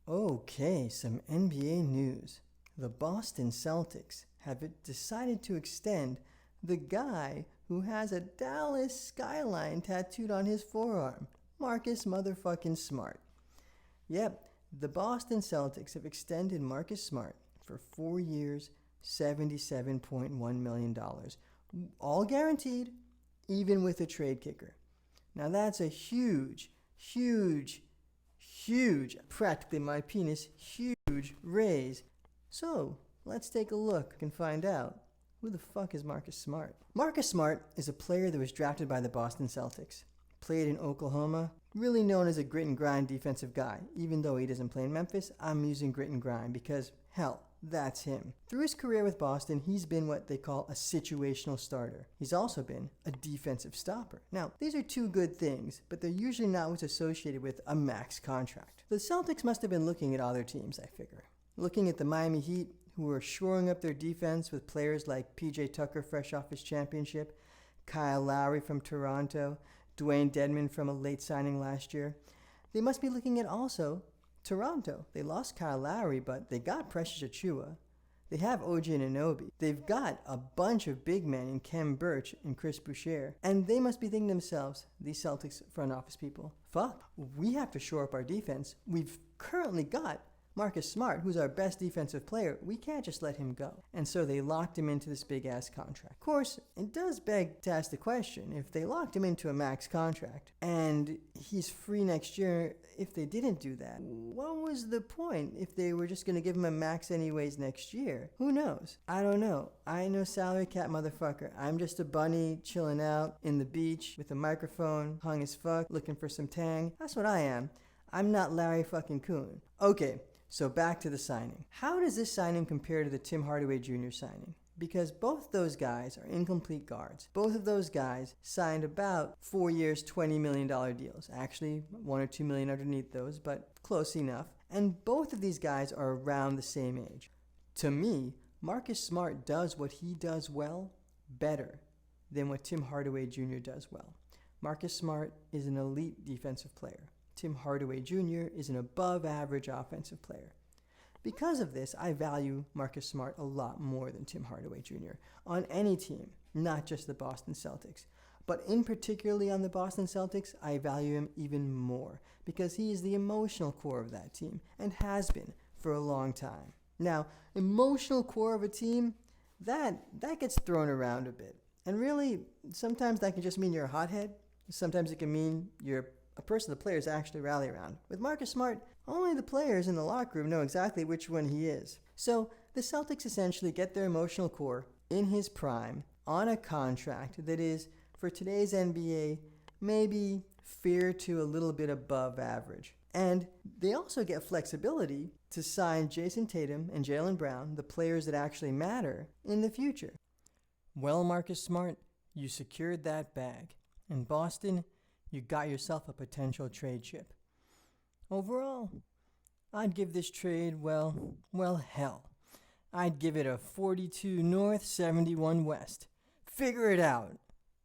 Okay, some NBA news. The Boston Celtics have decided to extend the guy who has a Dallas skyline tattooed on his forearm, Marcus motherfucking Smart. Yep, the Boston Celtics have extended Marcus Smart for 4 years, $77.1 million. All guaranteed, even with a trade kicker. Now that's a huge, practically my penis, huge raise. So let's take a look and find out who the fuck is Marcus Smart. Marcus Smart is a player that was drafted by the Boston Celtics. Played in Oklahoma, really known as a grit and grind defensive guy. Even though he doesn't play in Memphis, I'm using grit and grind because, hell, that's him. Through his career with Boston, he's been what they call a situational starter. He's also been a defensive stopper. Now, these are two good things, but they're usually not what's associated with a max contract. The Celtics must have been looking at other teams, I figure. Looking at the Miami Heat, who are shoring up their defense with players like PJ Tucker fresh off his championship, Kyle Lowry from Toronto, Dwayne Dedmon from a late signing last year. They must be looking at also Toronto. They lost Kyle Lowry, but they got Precious Achiuwa. They have OG Anunoby. They've got a bunch of big men in Khem Birch and Chris Boucher. And they must be thinking to themselves, these Celtics front office people, fuck, we have to shore up our defense. We've currently got Marcus Smart, who's our best defensive player. We can't just let him go. And so they locked him into this big-ass contract. Of course, it does beg to ask the question, if they locked him into a max contract and he's free next year, if they didn't do that, what was the point if they were just going to give him a max anyways next year? Who knows? I don't know. I ain't no salary cap motherfucker. I'm just a bunny chilling out in the beach with a microphone, hung as fuck, looking for some tang. That's what I am. I'm not Larry fucking Coon. Okay. So back to the signing. How does this signing compare to the Tim Hardaway Jr. signing? Because both those guys are incomplete guards. Both of those guys signed about 4 years, $20 million deals. Actually, $1 or $2 million underneath those, but close enough. And both of these guys are around the same age. To me, Marcus Smart does what he does well better than what Tim Hardaway Jr. does well. Marcus Smart is an elite defensive player. Tim Hardaway Jr. is an above-average offensive player. Because of this, I value Marcus Smart a lot more than Tim Hardaway Jr. on any team, not just the Boston Celtics. But in particularly on the Boston Celtics, I value him even more because he is the emotional core of that team and has been for a long time. Now, emotional core of a team, that gets thrown around a bit. And really, sometimes that can just mean you're a hothead. Sometimes it can mean you're a person the players actually rally around. With Marcus Smart, only the players in the locker room know exactly which one he is. So the Celtics essentially get their emotional core in his prime on a contract that is, for today's NBA, maybe fair to a little bit above average. And they also get flexibility to sign Jason Tatum and Jaylen Brown, the players that actually matter, in the future. Well, Marcus Smart, you secured that bag. In Boston, you got yourself a potential trade chip. Overall, I'd give this trade, well, hell. I'd give it a 42 North, 71 West. Figure it out.